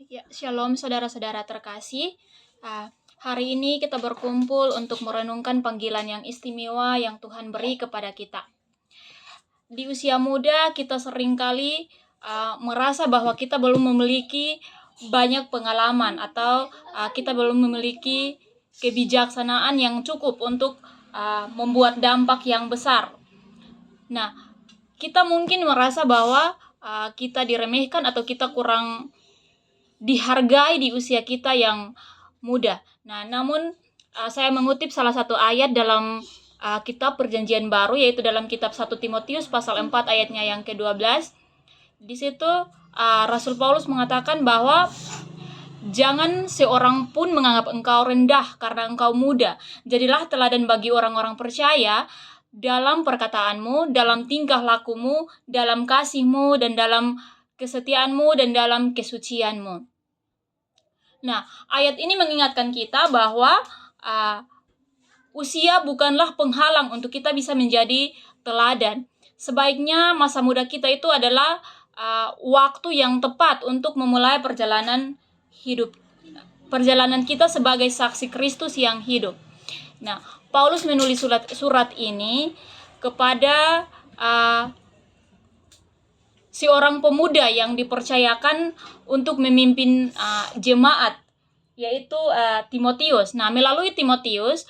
Ya, Shalom saudara-saudara terkasih. Hari ini kita berkumpul untuk merenungkan panggilan yang istimewa yang Tuhan beri kepada kita. Di usia muda kita seringkali merasa bahwa kita belum memiliki banyak pengalaman atau kita belum memiliki kebijaksanaan yang cukup untuk membuat dampak yang besar. Nah, kita mungkin merasa bahwa kita diremehkan atau kita kurang dihargai di usia kita yang muda. Nah, namun saya mengutip salah satu ayat dalam kitab Perjanjian Baru, yaitu dalam kitab 1 Timotius pasal 4 ayatnya yang ke-12. Di situ Rasul Paulus mengatakan bahwa jangan seorang pun menganggap engkau rendah karena engkau muda. Jadilah teladan bagi orang-orang percaya dalam perkataanmu, dalam tingkah lakumu, dalam kasihmu, dan dalam kesetiaanmu, dan dalam kesucianmu. Nah, ayat ini mengingatkan kita bahwa usia bukanlah penghalang untuk kita bisa menjadi teladan. Sebaiknya masa muda kita itu adalah waktu yang tepat untuk memulai perjalanan hidup. Perjalanan kita sebagai saksi Kristus yang hidup. Nah, Paulus menulis surat ini kepada seorang pemuda yang dipercayakan untuk memimpin jemaat, yaitu Timotius. Nah, melalui Timotius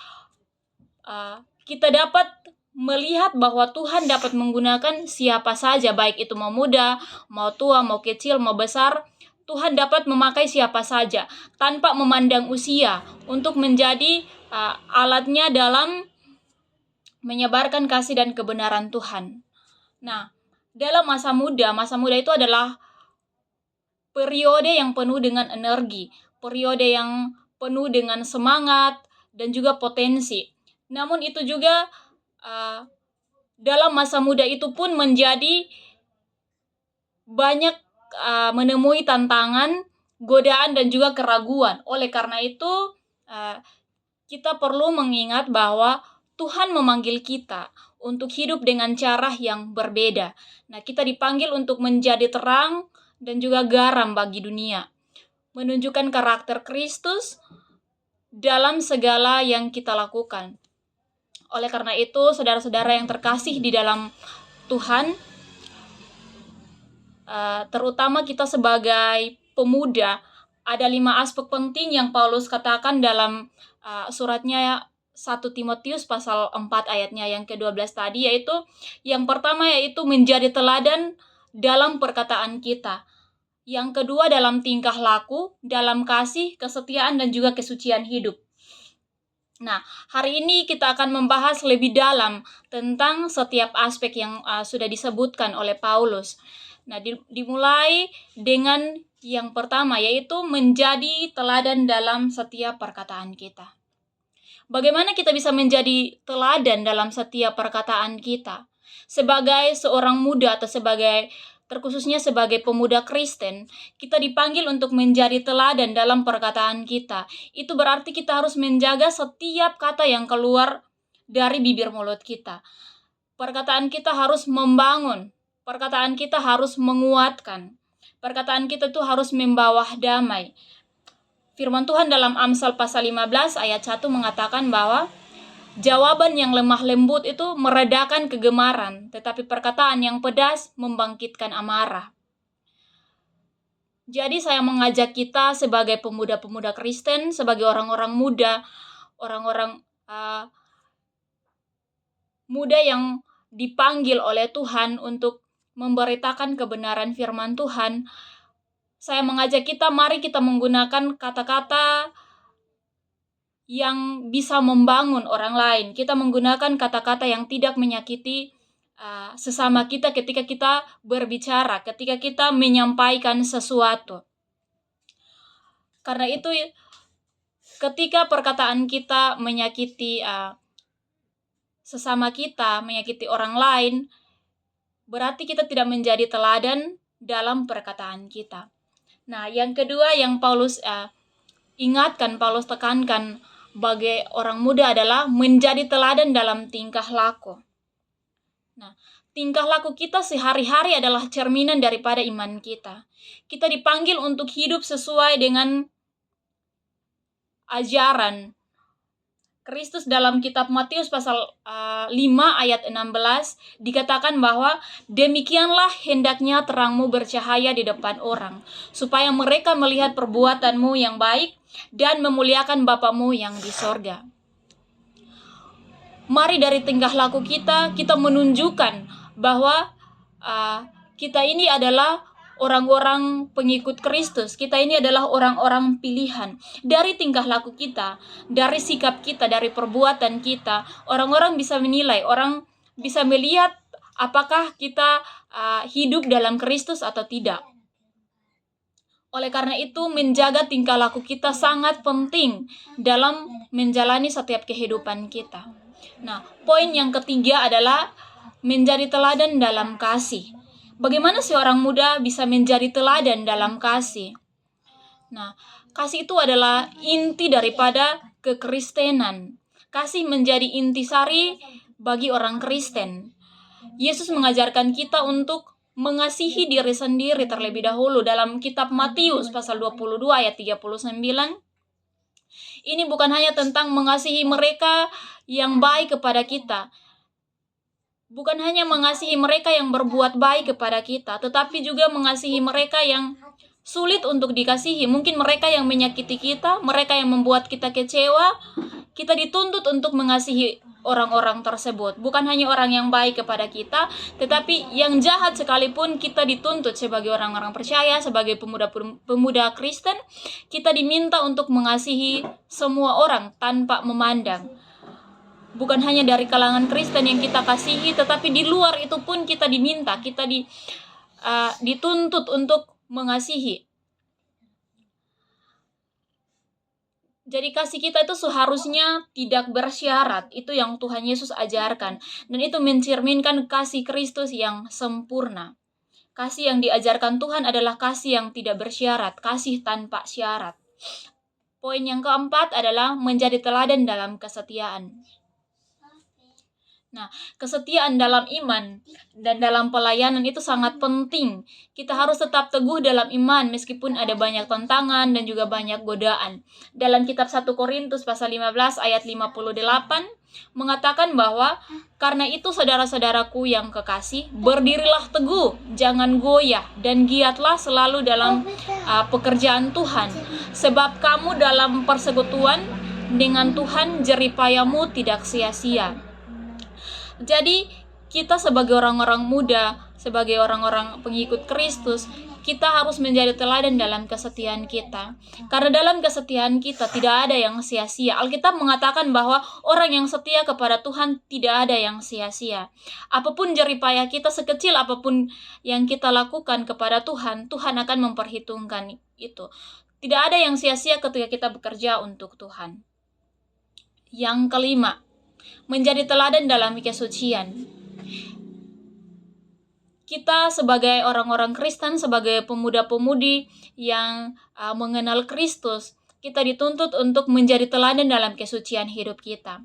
kita dapat melihat bahwa Tuhan dapat menggunakan siapa saja, baik itu mau muda, mau tua, mau kecil, mau besar. Tuhan dapat memakai siapa saja tanpa memandang usia untuk menjadi alatnya dalam menyebarkan kasih dan kebenaran Tuhan. Nah, dalam masa muda itu adalah periode yang penuh dengan energi, periode yang penuh dengan semangat dan juga potensi. Namun itu juga dalam masa muda itu pun menjadi banyak menemui tantangan, godaan dan juga keraguan. Oleh karena itu kita perlu mengingat bahwa Tuhan memanggil kita untuk hidup dengan cara yang berbeda. Nah, kita dipanggil untuk menjadi terang dan juga garam bagi dunia, menunjukkan karakter Kristus dalam segala yang kita lakukan. Oleh karena itu, saudara-saudara yang terkasih di dalam Tuhan, terutama kita sebagai pemuda, ada 5 aspek penting yang Paulus katakan dalam suratnya 1 Timotius pasal 4 ayatnya yang ke-12 tadi, yaitu yang pertama yaitu menjadi teladan dalam perkataan kita. Yang kedua dalam tingkah laku, dalam kasih, kesetiaan dan juga kesucian hidup. Nah, hari ini kita akan membahas lebih dalam tentang setiap aspek yang sudah disebutkan oleh Paulus. Nah, dimulai dengan yang pertama, yaitu menjadi teladan dalam setiap perkataan kita. Bagaimana kita bisa menjadi teladan dalam setiap perkataan kita? Sebagai seorang muda atau terkhususnya sebagai pemuda Kristen, kita dipanggil untuk menjadi teladan dalam perkataan kita. Itu berarti kita harus menjaga setiap kata yang keluar dari bibir mulut kita. Perkataan kita harus membangun, perkataan kita harus menguatkan, perkataan kita itu harus membawa damai. Firman Tuhan dalam Amsal pasal 15 ayat 1 mengatakan bahwa jawaban yang lemah lembut itu meredakan kegemaran, tetapi perkataan yang pedas membangkitkan amarah. Jadi saya mengajak kita sebagai pemuda-pemuda Kristen, sebagai orang-orang muda, orang-orang muda yang dipanggil oleh Tuhan untuk memberitakan kebenaran firman Tuhan. Saya mengajak kita, mari kita menggunakan kata-kata yang bisa membangun orang lain. Kita menggunakan kata-kata yang tidak menyakiti sesama kita ketika kita berbicara, ketika kita menyampaikan sesuatu. Karena itu, ketika perkataan kita menyakiti sesama kita, menyakiti orang lain, berarti kita tidak menjadi teladan dalam perkataan kita. Nah, yang kedua yang Paulus ingatkan, Paulus tekankan bagi orang muda adalah menjadi teladan dalam tingkah laku. Nah, tingkah laku kita sehari-hari adalah cerminan daripada iman kita. Kita dipanggil untuk hidup sesuai dengan ajaran Kristus. Dalam kitab Matius pasal 5 ayat 16 dikatakan bahwa demikianlah hendaknya terangmu bercahaya di depan orang, supaya mereka melihat perbuatanmu yang baik dan memuliakan Bapamu yang di sorga. Mari dari tingkah laku kita menunjukkan bahwa kita ini adalah orang-orang pengikut Kristus. Kita ini adalah orang-orang pilihan. Dari tingkah laku kita, dari sikap kita, dari perbuatan kita, orang-orang bisa menilai, orang bisa melihat apakah kita hidup dalam Kristus atau tidak. Oleh karena itu, menjaga tingkah laku kita sangat penting dalam menjalani setiap kehidupan kita. Nah, poin yang ketiga adalah menjadi teladan dalam kasih. Bagaimana seorang muda bisa menjadi teladan dalam kasih? Nah, kasih itu adalah inti daripada kekristenan. Kasih menjadi intisari bagi orang Kristen. Yesus mengajarkan kita untuk mengasihi diri sendiri terlebih dahulu. Dalam kitab Matius pasal 22 ayat 39, ini bukan hanya tentang mengasihi mereka yang baik kepada kita, bukan hanya mengasihi mereka yang berbuat baik kepada kita, tetapi juga mengasihi mereka yang sulit untuk dikasihi. Mungkin mereka yang menyakiti kita, mereka yang membuat kita kecewa. Kita dituntut untuk mengasihi orang-orang tersebut. Bukan hanya orang yang baik kepada kita, tetapi yang jahat sekalipun kita dituntut sebagai orang-orang percaya, sebagai pemuda Kristen, kita diminta untuk mengasihi semua orang tanpa memandang. Bukan hanya dari kalangan Kristen yang kita kasihi, tetapi di luar itu pun kita diminta, kita dituntut untuk mengasihi. Jadi kasih kita itu seharusnya tidak bersyarat. Itu yang Tuhan Yesus ajarkan. Dan itu mencerminkan kasih Kristus yang sempurna. Kasih yang diajarkan Tuhan adalah kasih yang tidak bersyarat, kasih tanpa syarat. Poin yang keempat adalah menjadi teladan dalam kesetiaan. Nah, kesetiaan dalam iman dan dalam pelayanan itu sangat penting. Kita harus tetap teguh dalam iman meskipun ada banyak tantangan dan juga banyak godaan. Dalam kitab 1 Korintus pasal 15 ayat 58 mengatakan bahwa karena itu saudara-saudaraku yang kekasih, berdirilah teguh, jangan goyah, dan giatlah selalu dalam pekerjaan Tuhan. Sebab kamu dalam persekutuan dengan Tuhan, jeripayamu tidak sia-sia. Jadi kita sebagai orang-orang muda, sebagai orang-orang pengikut Kristus, kita harus menjadi teladan dalam kesetiaan kita. Karena dalam kesetiaan kita tidak ada yang sia-sia. Alkitab mengatakan bahwa orang yang setia kepada Tuhan tidak ada yang sia-sia. Apapun jeripaya kita, sekecil apapun yang kita lakukan kepada Tuhan, Tuhan akan memperhitungkan itu. Tidak ada yang sia-sia ketika kita bekerja untuk Tuhan. Yang kelima, menjadi teladan dalam kesucian. Kita sebagai orang-orang Kristen, sebagai pemuda-pemudi yang mengenal Kristus, kita dituntut untuk menjadi teladan dalam kesucian hidup kita.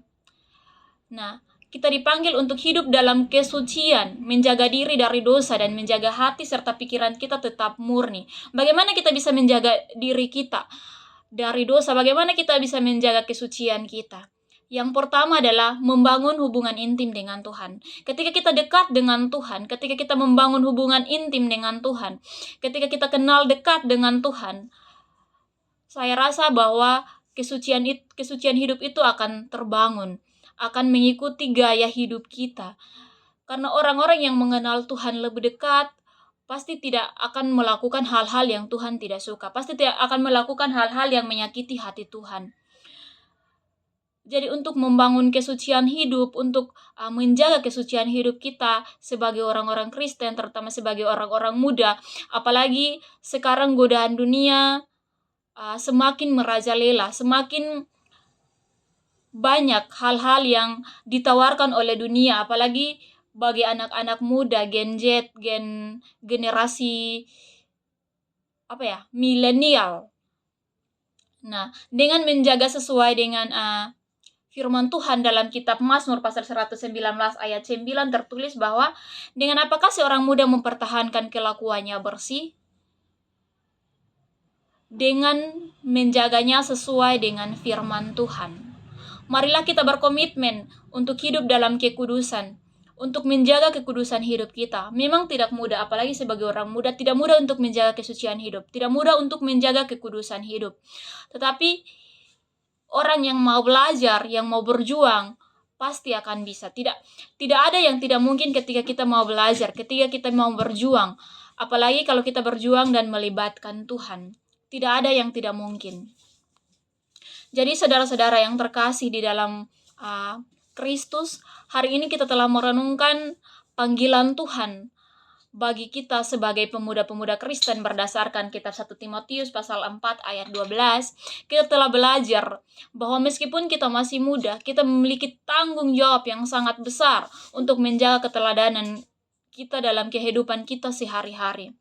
Nah, kita dipanggil untuk hidup dalam kesucian, menjaga diri dari dosa dan menjaga hati serta pikiran kita tetap murni. Bagaimana kita bisa menjaga diri kita dari dosa? Bagaimana kita bisa menjaga kesucian kita? Yang pertama adalah membangun hubungan intim dengan Tuhan. Ketika kita dekat dengan Tuhan, ketika kita membangun hubungan intim dengan Tuhan, ketika kita kenal dekat dengan Tuhan, saya rasa bahwa kesucian hidup itu akan terbangun, akan mengikuti gaya hidup kita. Karena orang-orang yang mengenal Tuhan lebih dekat, pasti tidak akan melakukan hal-hal yang Tuhan tidak suka. Pasti tidak akan melakukan hal-hal yang menyakiti hati Tuhan. Jadi untuk membangun kesucian hidup, untuk menjaga kesucian hidup kita sebagai orang-orang Kristen, terutama sebagai orang-orang muda, apalagi sekarang godaan dunia semakin merajalela, semakin banyak hal-hal yang ditawarkan oleh dunia, apalagi bagi anak-anak muda, Gen Z, generasi milenial. Nah, dengan menjaga sesuai dengan firman Tuhan dalam kitab Mazmur pasal 119 ayat 9 tertulis bahwa dengan apakah seorang muda mempertahankan kelakuannya bersih? Dengan menjaganya sesuai dengan firman Tuhan. Marilah kita berkomitmen untuk hidup dalam kekudusan, untuk menjaga kekudusan hidup kita. Memang tidak mudah, apalagi sebagai orang muda, tidak mudah untuk menjaga kesucian hidup, tidak mudah untuk menjaga kekudusan hidup. Tetapi orang yang mau belajar, yang mau berjuang, pasti akan bisa. Tidak ada yang tidak mungkin ketika kita mau belajar, ketika kita mau berjuang. Apalagi kalau kita berjuang dan melibatkan Tuhan. Tidak ada yang tidak mungkin. Jadi saudara-saudara yang terkasih di dalam Kristus, hari ini kita telah merenungkan panggilan Tuhan bagi kita sebagai pemuda-pemuda Kristen berdasarkan kitab 1 Timotius pasal 4 ayat 12. Kita telah belajar bahwa meskipun kita masih muda, kita memiliki tanggung jawab yang sangat besar untuk menjaga keteladanan kita dalam kehidupan kita sehari-hari.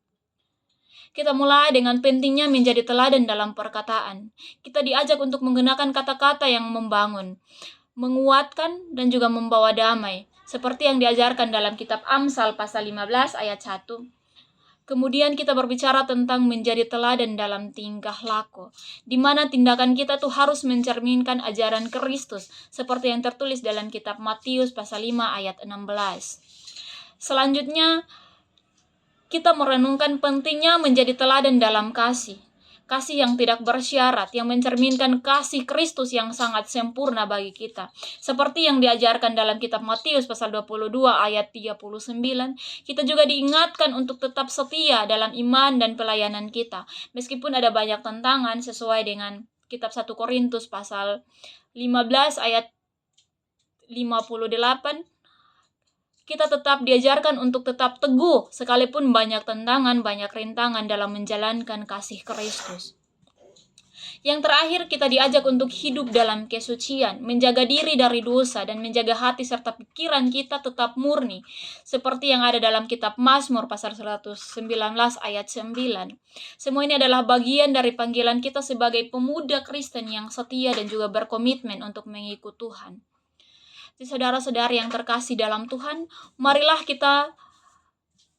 Kita mulai dengan pentingnya menjadi teladan dalam perkataan. Kita diajak untuk menggunakan kata-kata yang membangun, menguatkan, dan juga membawa damai. Seperti yang diajarkan dalam kitab Amsal pasal 15 ayat 1. Kemudian kita berbicara tentang menjadi teladan dalam tingkah laku, di mana tindakan kita tuh harus mencerminkan ajaran Kristus, seperti yang tertulis dalam kitab Matius pasal 5 ayat 16. Selanjutnya, kita merenungkan pentingnya menjadi teladan dalam kasih. Kasih yang tidak bersyarat, yang mencerminkan kasih Kristus yang sangat sempurna bagi kita. Seperti yang diajarkan dalam kitab Matius pasal 22 ayat 39, kita juga diingatkan untuk tetap setia dalam iman dan pelayanan kita. Meskipun ada banyak tantangan sesuai dengan kitab 1 Korintus pasal 15 ayat 58, kita tetap diajarkan untuk tetap teguh sekalipun banyak tantangan, banyak rintangan dalam menjalankan kasih Kristus. Yang terakhir, kita diajak untuk hidup dalam kesucian, menjaga diri dari dosa, dan menjaga hati serta pikiran kita tetap murni, seperti yang ada dalam kitab Mazmur pasal 119 ayat 9. Semua ini adalah bagian dari panggilan kita sebagai pemuda Kristen yang setia dan juga berkomitmen untuk mengikut Tuhan. Saudara-saudari yang terkasih dalam Tuhan, marilah kita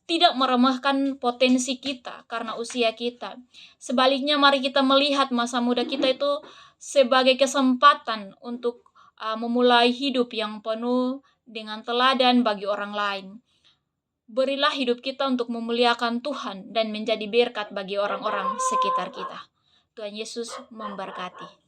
tidak meremehkan potensi kita karena usia kita. Sebaliknya, mari kita melihat masa muda kita itu sebagai kesempatan untuk memulai hidup yang penuh dengan teladan bagi orang lain. Berilah hidup kita untuk memuliakan Tuhan dan menjadi berkat bagi orang-orang sekitar kita. Tuhan Yesus memberkati.